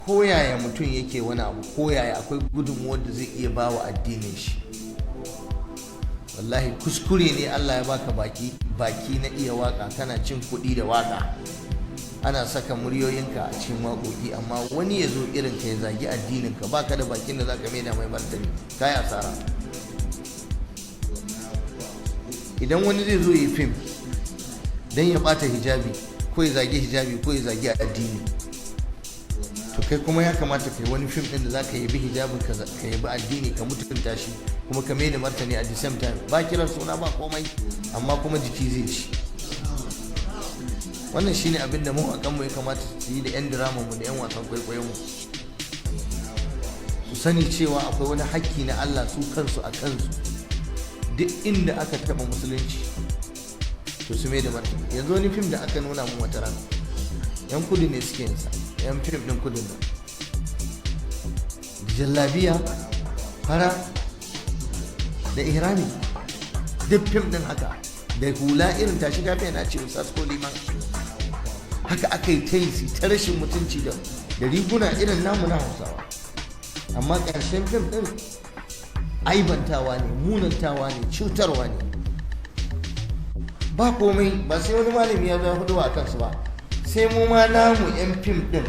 koyaya mutum yake wani abu, koyaya akwai gudunmuwar da zai iya ba wa addinin shi. Wallahi kuskure ne Allah ya baka baki na iya waka, kana cin kuɗi da waka, ana saka muryoyinka a cikin waƙoƙi, amma wani ya zo irin ka ya zagi addininka, baka da bakin da zaka maida mai martani, kai asara. Idan wani zai zo yi fim don ya bata hijabi ko ya zagi hijabi ko ya zagi addini, to kai kuma ya kamata kai wani fim din da zaka yabi hijabin ka yabi addini, ka mutunta shi kuma ka maida martani at the same time, ba kiran suna ba komai, amma kuma jiki zai ci. Wannan shine abin da mawaƙan mu ya kamata su yi da 'yan drama mu da 'yan wasan kwaikwayon mu, su sani cewa akwai wani hakki na Allah su kansu a kansu. Duk inda aka taɓa musulunci to su mai da martani. Yanzu wani fim da aka nuna mun wata rana, 'yan kudu ne suke yinsa, 'yan fim ɗin kudin nan, jallabiya fara da ihrami, duk fim ɗin haka, da hula irin tashi gafe na ce ustaz ko liman, haka aka yi ta yi ta rashin mutunci da riguna irin namu na Hausawa, amma ƙarshen fim ɗin aibantawa ne, munantawa ne, cutarwa ne. Ba komai, ba sai wani malami ya zo hudu a kansu ba, sai mu ma namu 'yan fim ɗin,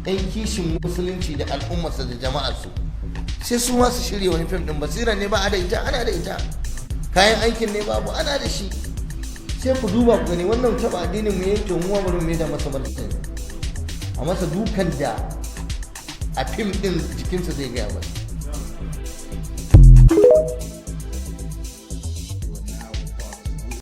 'yan kishin musulunci da al'ummarsa da jama'arsu, sai su ma su shirya wani fim ɗin. Basira ne ba a da ita, ana da ita, kayan aikin ne babu, ana da shi. Sai ku duba ku gani, wannan taɓa addinin mu yanke mu bari mu da masa martani, a masa dukan da a fim ɗin jikinsa zai gaya masa.